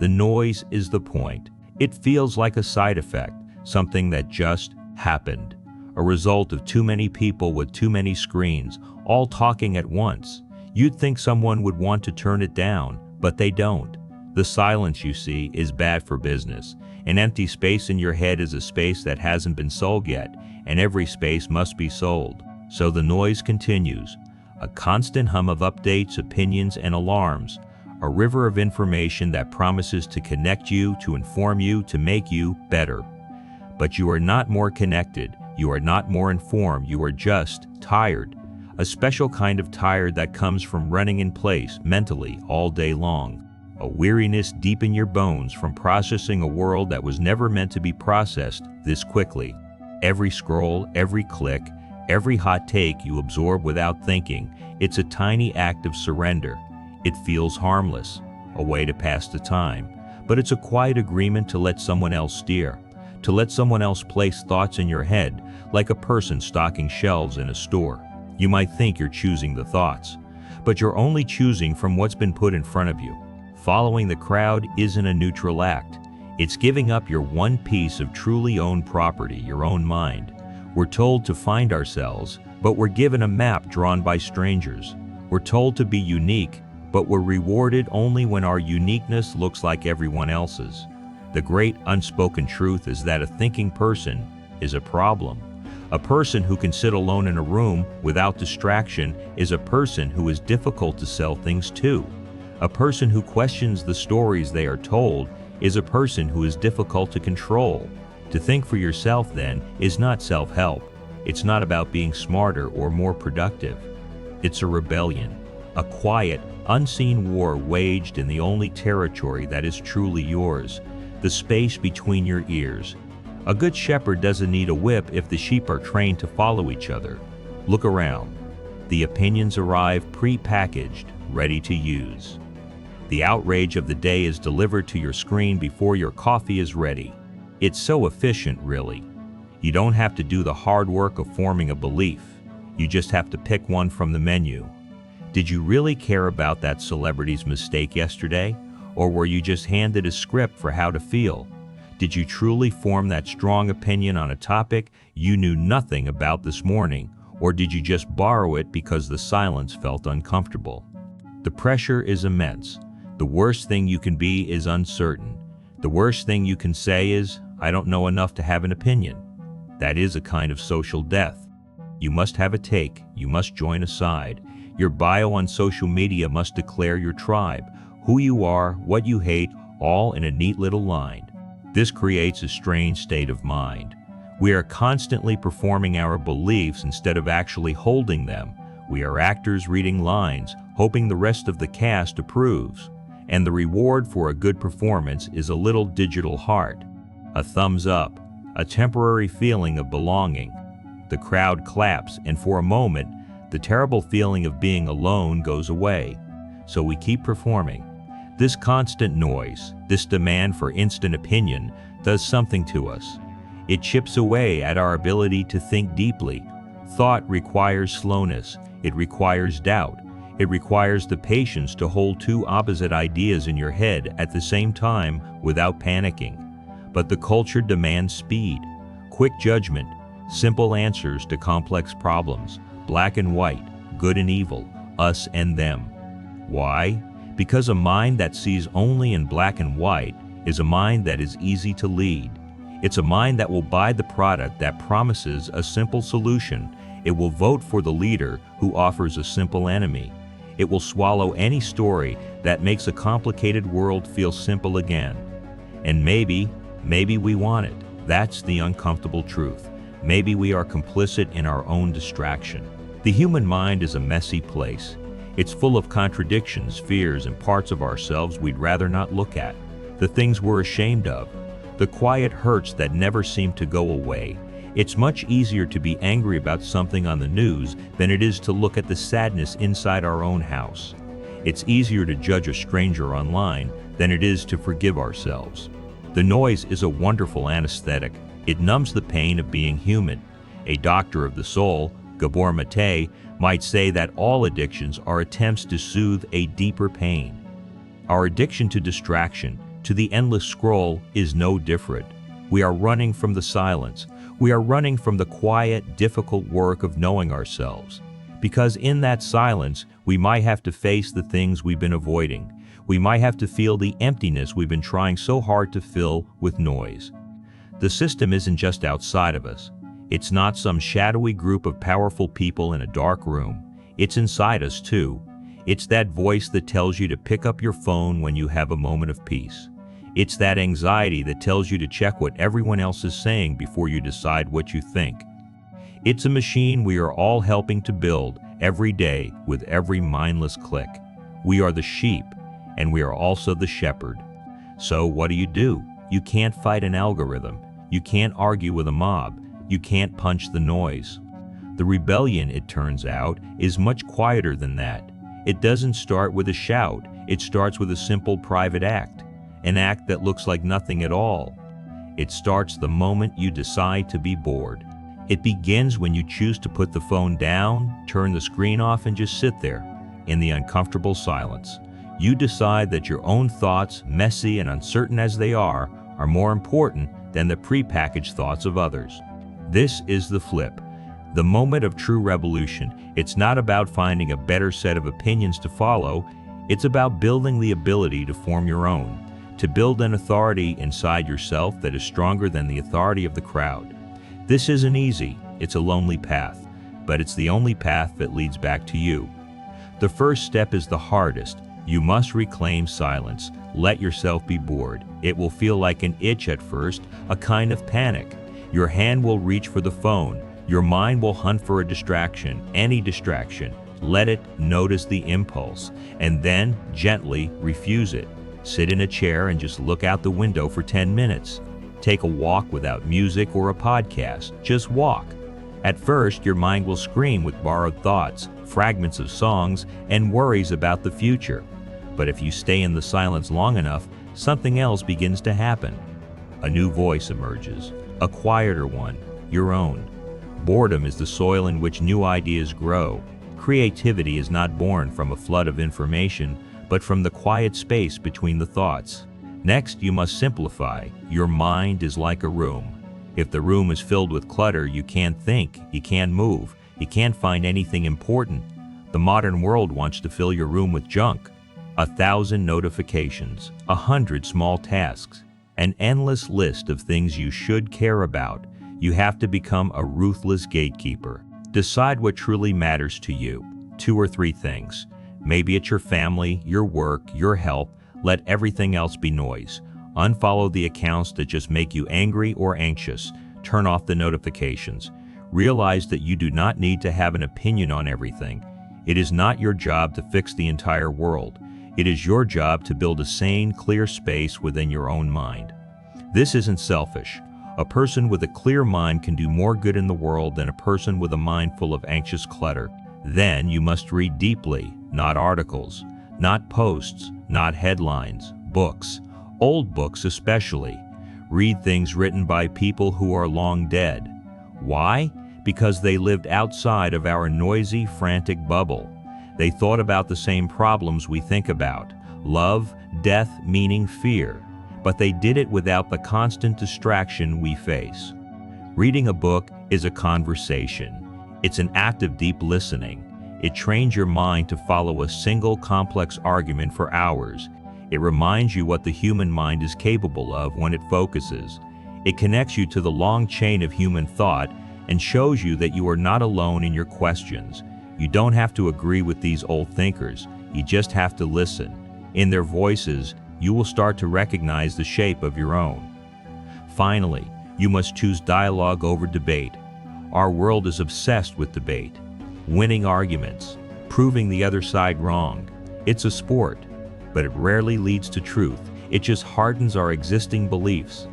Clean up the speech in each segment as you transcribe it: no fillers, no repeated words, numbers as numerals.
The noise is the point. It feels like a side effect, something that just happened, a result of too many people with too many screens, all talking at once. You'd think someone would want to turn it down, but they don't. The silence, you see, is bad for business. An empty space in your head is a space that hasn't been sold yet, and every space must be sold. So the noise continues, a constant hum of updates, opinions, and alarms, a river of information that promises to connect you, to inform you, to make you better. But you are not more connected, you are not more informed, you are just tired. A special kind of tired that comes from running in place mentally all day long. A weariness deep in your bones from processing a world that was never meant to be processed this quickly. Every scroll, every click, every hot take you absorb without thinking, it's a tiny act of surrender. It feels harmless, a way to pass the time, but it's a quiet agreement to let someone else steer, to let someone else place thoughts in your head, like a person stocking shelves in a store. You might think you're choosing the thoughts, but you're only choosing from what's been put in front of you. Following the crowd isn't a neutral act. It's giving up your one piece of truly owned property, your own mind. We're told to find ourselves, but we're given a map drawn by strangers. We're told to be unique, but we're rewarded only when our uniqueness looks like everyone else's. The great unspoken truth is that a thinking person is a problem. A person who can sit alone in a room without distraction is a person who is difficult to sell things to. A person who questions the stories they are told is a person who is difficult to control. To think for yourself, then, is not self-help. It's not about being smarter or more productive. It's a rebellion, a quiet, unseen war waged in the only territory that is truly yours, the space between your ears. A good shepherd doesn't need a whip if the sheep are trained to follow each other. Look around. The opinions arrive pre-packaged, ready to use. The outrage of the day is delivered to your screen before your coffee is ready. It's so efficient, really. You don't have to do the hard work of forming a belief. You just have to pick one from the menu. Did you really care about that celebrity's mistake yesterday? Or were you just handed a script for how to feel? Did you truly form that strong opinion on a topic you knew nothing about this morning? Or did you just borrow it because the silence felt uncomfortable? The pressure is immense. The worst thing you can be is uncertain. The worst thing you can say is, I don't know enough to have an opinion. That is a kind of social death. You must have a take. You must join a side. Your bio on social media must declare your tribe, who you are, what you hate, all in a neat little line. This creates a strange state of mind. We are constantly performing our beliefs instead of actually holding them. We are actors reading lines, hoping the rest of the cast approves. And the reward for a good performance is a little digital heart, a thumbs up, a temporary feeling of belonging. The crowd claps, and for a moment, the terrible feeling of being alone goes away. So we keep performing. This constant noise, this demand for instant opinion, does something to us. It chips away at our ability to think deeply. Thought requires slowness. It requires doubt. It requires the patience to hold two opposite ideas in your head at the same time without panicking. But the culture demands speed, quick judgment, simple answers to complex problems, black and white, good and evil, us and them. Why? Because a mind that sees only in black and white is a mind that is easy to lead. It's a mind that will buy the product that promises a simple solution. It will vote for the leader who offers a simple enemy. It will swallow any story that makes a complicated world feel simple again. And maybe we want it. That's the uncomfortable truth. Maybe we are complicit in our own distraction. The human mind is a messy place. It's full of contradictions, fears, and parts of ourselves we'd rather not look at. The things we're ashamed of. The quiet hurts that never seem to go away. It's much easier to be angry about something on the news than it is to look at the sadness inside our own house. It's easier to judge a stranger online than it is to forgive ourselves. The noise is a wonderful anesthetic. It numbs the pain of being human. A doctor of the soul, Gabor Mate, might say that all addictions are attempts to soothe a deeper pain. Our addiction to distraction, to the endless scroll is no different. We are running from the silence. We are running from the quiet, difficult work of knowing ourselves. Because in that silence, we might have to face the things we've been avoiding. We might have to feel the emptiness we've been trying so hard to fill with noise. The system isn't just outside of us. It's not some shadowy group of powerful people in a dark room. It's inside us too. It's that voice that tells you to pick up your phone when you have a moment of peace. It's that anxiety that tells you to check what everyone else is saying before you decide what you think. It's a machine we are all helping to build every day with every mindless click. We are the sheep, and we are also the shepherd. So what do? You can't fight an algorithm. You can't argue with a mob. You can't punch the noise. The rebellion, it turns out, is much quieter than that. It doesn't start with a shout. It starts with a simple private act, an act that looks like nothing at all. It starts the moment you decide to be bored. It begins when you choose to put the phone down, turn the screen off, and just sit there in the uncomfortable silence. You decide that your own thoughts, messy and uncertain as they are more important than the prepackaged thoughts of others. This is the flip, the moment of true revolution. It's not about finding a better set of opinions to follow. It's about building the ability to form your own, to build an authority inside yourself that is stronger than the authority of the crowd. This isn't easy. It's a lonely path, but it's the only path that leads back to you. The first step is the hardest. You must reclaim silence. Let yourself be bored. It will feel like an itch at first, a kind of panic. Your hand will reach for the phone. Your mind will hunt for a distraction, any distraction. Let it notice the impulse, and then gently refuse it. Sit in a chair and just look out the window for 10 minutes. Take a walk without music or a podcast. Just walk. At first, your mind will scream with borrowed thoughts, fragments of songs, and worries about the future. But if you stay in the silence long enough, something else begins to happen. A new voice emerges, a quieter one, your own. Boredom is the soil in which new ideas grow. Creativity is not born from a flood of information, but from the quiet space between the thoughts. Next, you must simplify. Your mind is like a room. If the room is filled with clutter, you can't think, you can't move, you can't find anything important. The modern world wants to fill your room with junk. 1,000 notifications, 100 small tasks, an endless list of things you should care about. You have to become a ruthless gatekeeper. Decide what truly matters to you. 2 or 3 things. Maybe it's your family, your work, your health. Let everything else be noise. Unfollow the accounts that just make you angry or anxious. Turn off the notifications. Realize that you do not need to have an opinion on everything. It is not your job to fix the entire world. It is your job to build a sane, clear space within your own mind. This isn't selfish. A person with a clear mind can do more good in the world than a person with a mind full of anxious clutter. Then you must read deeply, not articles, not posts, not headlines, books, old books especially. Read things written by people who are long dead. Why? Because they lived outside of our noisy, frantic bubble. They thought about the same problems we think about: love, death, meaning, fear. But they did it without the constant distraction we face. Reading a book is a conversation. It's an act of deep listening. It trains your mind to follow a single complex argument for hours. It reminds you what the human mind is capable of when it focuses. It connects you to the long chain of human thought and shows you that you are not alone in your questions. You don't have to agree with these old thinkers. You just have to listen. In their voices, you will start to recognize the shape of your own. Finally, you must choose dialogue over debate. Our world is obsessed with debate, winning arguments, proving the other side wrong. It's a sport, but it rarely leads to truth. It just hardens our existing beliefs.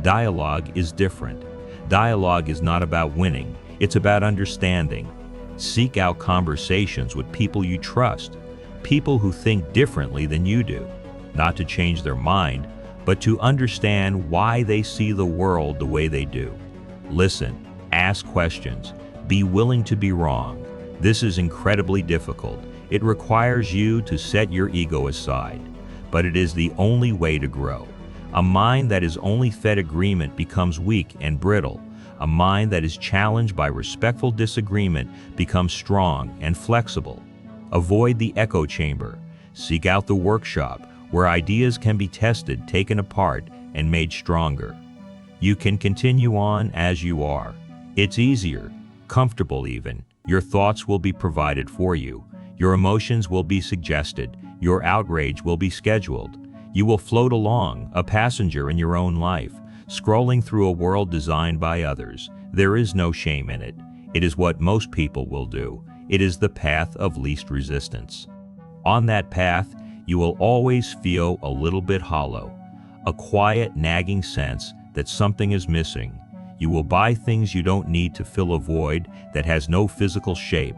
Dialogue is different. Dialogue is not about winning. It's about understanding. Seek out conversations with people you trust, people who think differently than you do, not to change their mind, but to understand why they see the world the way they do. Listen, ask questions, be willing to be wrong. This is incredibly difficult. It requires you to set your ego aside, but it is the only way to grow. A mind that is only fed agreement becomes weak and brittle. A mind that is challenged by respectful disagreement becomes strong and flexible. Avoid the echo chamber. Seek out the workshop where ideas can be tested, taken apart, and made stronger. You can continue on as you are. It's easier, comfortable even. Your thoughts will be provided for you. Your emotions will be suggested. Your outrage will be scheduled. You will float along, a passenger in your own life, scrolling through a world designed by others. There is no shame in it. It is what most people will do. It is the path of least resistance. On that path, you will always feel a little bit hollow, a quiet, nagging sense that something is missing. You will buy things you don't need to fill a void that has no physical shape.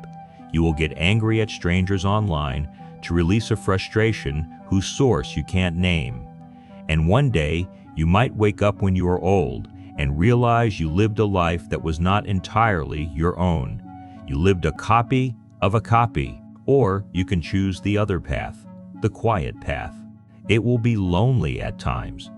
You will get angry at strangers online to release a frustration whose source you can't name. And one day, you might wake up when you are old and realize you lived a life that was not entirely your own. You lived a copy of a copy, or you can choose the other path, the quiet path. It will be lonely at times.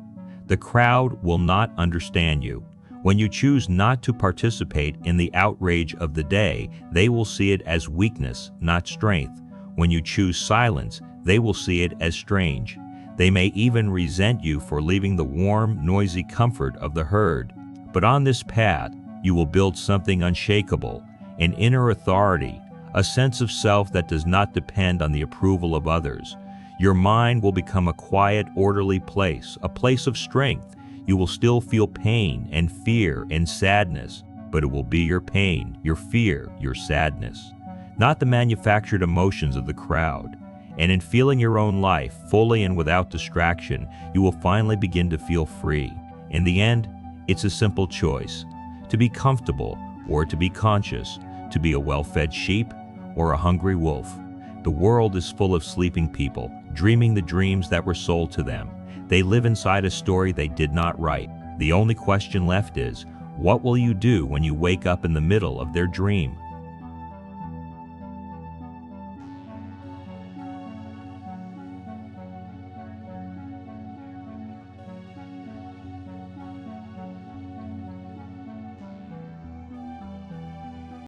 The crowd will not understand you. When you choose not to participate in the outrage of the day, they will see it as weakness, not strength. When you choose silence, they will see it as strange. They may even resent you for leaving the warm, noisy comfort of the herd. But on this path, you will build something unshakable, an inner authority, a sense of self that does not depend on the approval of others. Your mind will become a quiet, orderly place, a place of strength. You will still feel pain and fear and sadness, but it will be your pain, your fear, your sadness, not the manufactured emotions of the crowd. And in feeling your own life fully and without distraction, you will finally begin to feel free. In the end, it's a simple choice: to be comfortable or to be conscious, to be a well-fed sheep or a hungry wolf. The world is full of sleeping people, dreaming the dreams that were sold to them. They live inside a story they did not write. The only question left is, what will you do when you wake up in the middle of their dream?